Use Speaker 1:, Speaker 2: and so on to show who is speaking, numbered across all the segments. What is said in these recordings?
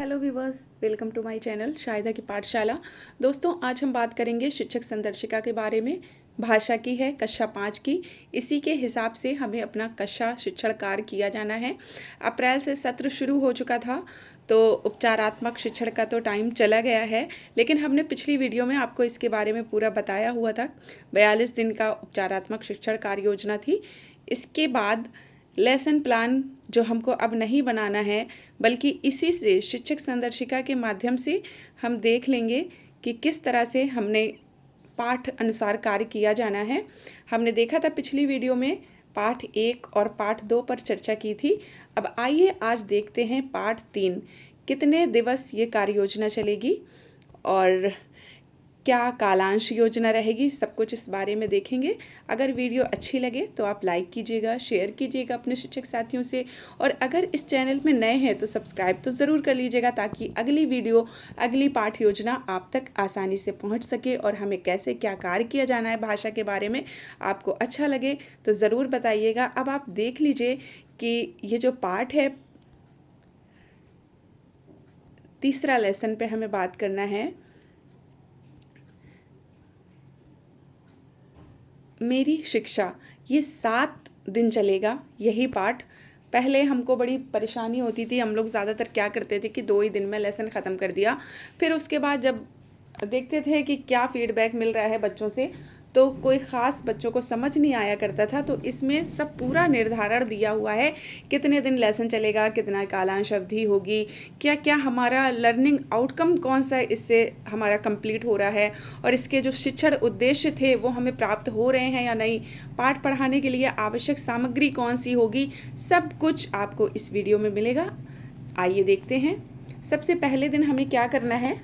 Speaker 1: Hello viewers, welcome to my channel Shahida की पाठशाला। दोस्तों, आज हम बात करेंगे शिक्षक संदर्शिका के बारे में। भाषा की है, कक्षा 5 की। इसी के हिसाब से हमें अपना कक्षा शिक्षण कार्य किया जाना है। अप्रैल से सत्र शुरू हो चुका था, तो उपचारात्मक शिक्षण का तो टाइम चला गया है, लेकिन हमने पिछली वीडियो में आपको इसके बारे में पूरा बताया हुआ था। 42 दिन का उपचारात्मक शिक्षण कार्य योजना थी। इसके बाद लेसन प्लान जो हमको अब नहीं बनाना है, बल्कि इसी से शिक्षक संदर्शिका के माध्यम से हम देख लेंगे कि किस तरह से हमने पाठ अनुसार कार्य किया जाना है। हमने देखा था पिछली वीडियो में पाठ 1 और पाठ 2 पर चर्चा की थी। अब आइए आज देखते हैं पाठ 3 कितने दिवस ये कार्य योजना चलेगी और क्या कालांश योजना रहेगी, सब कुछ इस बारे में देखेंगे। अगर वीडियो अच्छी लगे तो आप लाइक कीजिएगा, शेयर कीजिएगा अपने शिक्षक साथियों से, और अगर इस चैनल में नए हैं तो सब्सक्राइब तो ज़रूर कर लीजिएगा, ताकि अगली वीडियो, अगली पाठ योजना आप तक आसानी से पहुंच सके और हमें कैसे क्या कार्य किया जाना है भाषा के बारे में आपको अच्छा लगे तो ज़रूर बताइएगा। अब आप देख लीजिए कि ये जो पाठ है, तीसरा लेसन पे हमें बात करना है। मेरी शिक्षा, ये 7 दिन चलेगा यही पाठ। पहले हमको बड़ी परेशानी होती थी, हम लोग ज़्यादातर क्या करते थे कि 2 ही दिन में लेसन ख़त्म कर दिया। फिर उसके बाद जब देखते थे कि क्या फीडबैक मिल रहा है बच्चों से, तो कोई ख़ास बच्चों को समझ नहीं आया करता था। तो इसमें सब पूरा निर्धारण दिया हुआ है, कितने दिन लेसन चलेगा, कितना कालांश अवधि होगी, क्या क्या हमारा लर्निंग आउटकम कौन सा इससे हमारा कंप्लीट हो रहा है, और इसके जो शिक्षण उद्देश्य थे वो हमें प्राप्त हो रहे हैं या नहीं, पाठ पढ़ाने के लिए आवश्यक सामग्री कौन सी होगी, सब कुछ आपको इस वीडियो में मिलेगा। आइए देखते हैं। सबसे पहले दिन हमें क्या करना है।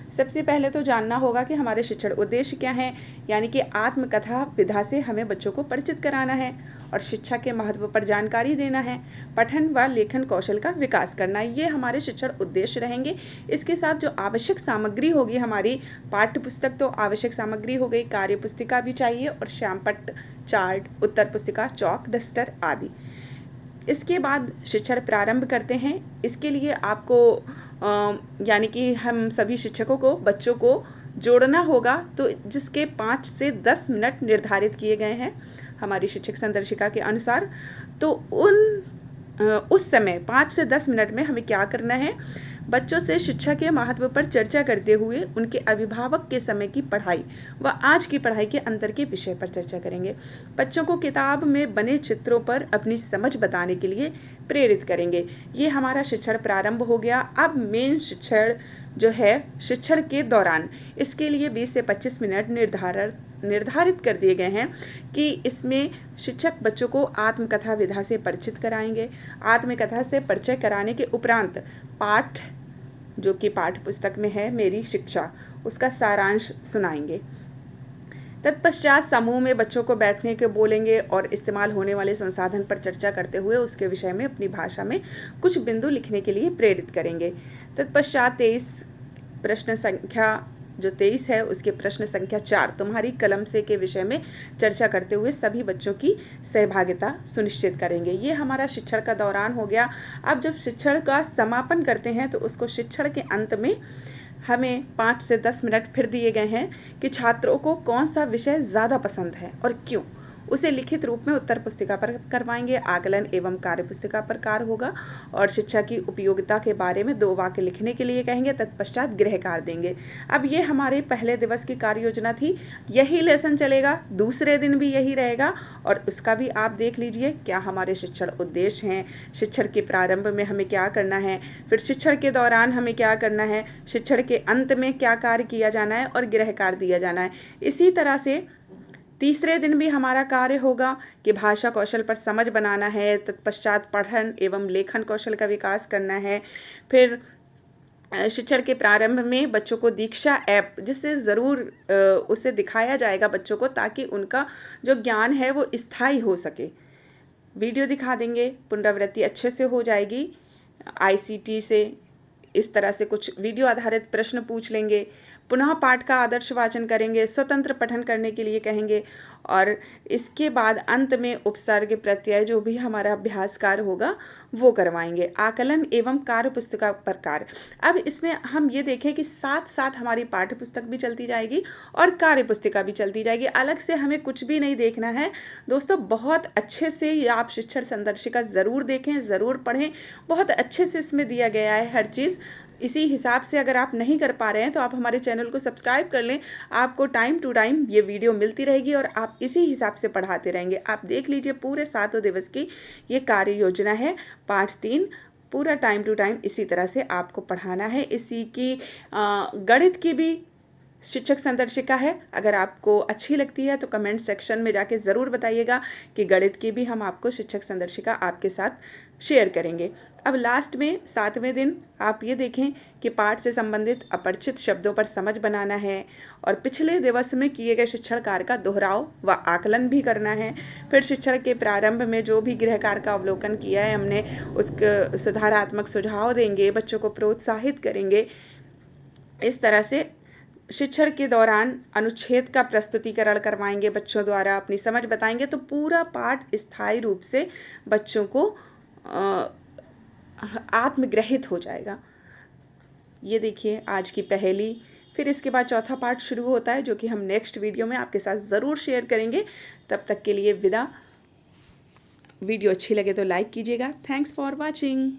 Speaker 1: सबसे पहले तो जानना होगा कि हमारे शिक्षण उद्देश्य क्या हैं, यानी कि आत्मकथा विधा से हमें बच्चों को परिचित कराना है और शिक्षा के महत्व पर जानकारी देना है। पठन व लेखन कौशल का विकास करना, ये हमारे शिक्षण उद्देश्य रहेंगे। इसके साथ जो आवश्यक सामग्री होगी, हमारी पाठ्य पुस्तक तो आवश्यक सामग्री हो गई, कार्य पुस्तिका भी चाहिए और श्यामपट्ट, चार्ट, उत्तर पुस्तिका, चौक, डस्टर आदि। इसके बाद शिक्षण प्रारंभ करते हैं। इसके लिए आपको यानी कि हम सभी शिक्षकों को बच्चों को जोड़ना होगा, तो जिसके 5 से 10 मिनट निर्धारित किए गए हैं हमारी शिक्षक संदर्शिका के अनुसार। तो उस समय 5 से 10 मिनट में हमें क्या करना है, बच्चों से शिक्षा के महत्व पर चर्चा करते हुए उनके अभिभावक के समय की पढ़ाई व आज की पढ़ाई के अंतर के विषय पर चर्चा करेंगे। बच्चों को किताब में बने चित्रों पर अपनी समझ बताने के लिए प्रेरित करेंगे। ये हमारा शिक्षण प्रारंभ हो गया। अब मेन शिक्षण जो है, शिक्षण के दौरान इसके लिए 20 से 25 मिनट निर्धारित कर दिए गए हैं कि इसमें शिक्षक बच्चों को आत्मकथा विधा से परिचित कराएंगे। आत्मकथा से परिचय कराने के उपरांत पाठ, जो कि पाठ्य पुस्तक में है मेरी शिक्षा, उसका सारांश सुनाएंगे। तत्पश्चात समूह में बच्चों को बैठने के बोलेंगे और इस्तेमाल होने वाले संसाधन पर चर्चा करते हुए उसके विषय में अपनी भाषा में कुछ बिंदु लिखने के लिए प्रेरित करेंगे। तत्पश्चात 23 प्रश्न संख्या जो 23 है, उसके प्रश्न संख्या 4 तुम्हारी कलम से के विषय में चर्चा करते हुए सभी बच्चों की सहभागिता सुनिश्चित करेंगे। ये हमारा शिक्षण का दौरान हो गया। अब जब शिक्षण का समापन करते हैं तो उसको शिक्षण के अंत में हमें 5 से 10 मिनट फिर दिए गए हैं कि छात्रों को कौन सा विषय ज़्यादा पसंद है और क्यों, उसे लिखित रूप में उत्तर पुस्तिका पर करवाएंगे। आकलन एवं कार्य पुस्तिका पर कार्य होगा और शिक्षा की उपयोगिता के बारे में 2 वाक्य लिखने के लिए कहेंगे। तत्पश्चात गृह कार्य देंगे। अब ये हमारे पहले दिवस की कार्य योजना थी। यही लेसन चलेगा, दूसरे दिन भी यही रहेगा और उसका भी आप देख लीजिए क्या हमारे शिक्षण उद्देश्य हैं, शिक्षण के प्रारंभ में हमें क्या करना है, फिर शिक्षण के दौरान हमें क्या करना है, शिक्षण के अंत में क्या कार्य किया जाना है और गृह कार्य दिया जाना है। इसी तरह से तीसरे दिन भी हमारा कार्य होगा कि भाषा कौशल पर समझ बनाना है। तत्पश्चात पठन एवं लेखन कौशल का विकास करना है। फिर शिक्षण के प्रारंभ में बच्चों को दीक्षा ऐप, जिससे ज़रूर उसे दिखाया जाएगा बच्चों को, ताकि उनका जो ज्ञान है वो स्थायी हो सके। वीडियो दिखा देंगे, पुनरावृत्ति अच्छे से हो जाएगी ICT से। इस तरह से कुछ वीडियो आधारित प्रश्न पूछ लेंगे, पुनः पाठ का आदर्श वाचन करेंगे, स्वतंत्र पठन करने के लिए कहेंगे और इसके बाद अंत में उपसर्ग प्रत्यय जो भी हमारा अभ्यास कार्य होगा वो करवाएंगे। आकलन एवं कार्य पुस्तिका प्रकार। अब इसमें हम ये देखें कि साथ साथ हमारी पाठ्य पुस्तक भी चलती जाएगी और कार्य पुस्तिका भी चलती जाएगी, अलग से हमें कुछ भी नहीं देखना है दोस्तों। बहुत अच्छे से ये आप शिक्षण संदर्शिका ज़रूर देखें, ज़रूर पढ़ें, बहुत अच्छे से इसमें दिया गया है हर चीज़। इसी हिसाब से अगर आप नहीं कर पा रहे हैं तो आप हमारे चैनल को सब्सक्राइब कर लें, आपको टाइम टू टाइम ये वीडियो मिलती रहेगी और आप इसी हिसाब से पढ़ाते रहेंगे। आप देख लीजिए पूरे 7 दिवस की ये कार्य योजना है, पाठ 3 पूरा टाइम टू टाइम इसी तरह से आपको पढ़ाना है। इसी की गणित की भी शिक्षक संदर्शिका है, अगर आपको अच्छी लगती है तो कमेंट सेक्शन में जाके ज़रूर बताइएगा कि गणित की भी हम आपको शिक्षक संदर्शिका आपके साथ शेयर करेंगे। अब लास्ट में 7वें दिन आप ये देखें कि पाठ से संबंधित अपरिचित शब्दों पर समझ बनाना है और पिछले दिवस में किए गए शिक्षण कार्य का दोहराव व आकलन भी करना है। फिर शिक्षण के प्रारंभ में जो भी गृह कार्य का अवलोकन किया है हमने उसके सुधारात्मक सुझाव देंगे, बच्चों को प्रोत्साहित करेंगे। इस तरह से शिक्षण के दौरान अनुच्छेद का प्रस्तुतिकरण करवाएंगे, बच्चों द्वारा अपनी समझ बताएंगे, तो पूरा पाठ स्थायी रूप से बच्चों को आत्मग्रहित हो जाएगा। ये देखिए आज की पहेली, फिर इसके बाद चौथा पार्ट शुरू होता है जो कि हम नेक्स्ट वीडियो में आपके साथ ज़रूर शेयर करेंगे। तब तक के लिए विदा। वीडियो अच्छी लगे तो लाइक कीजिएगा। Thanks for watching.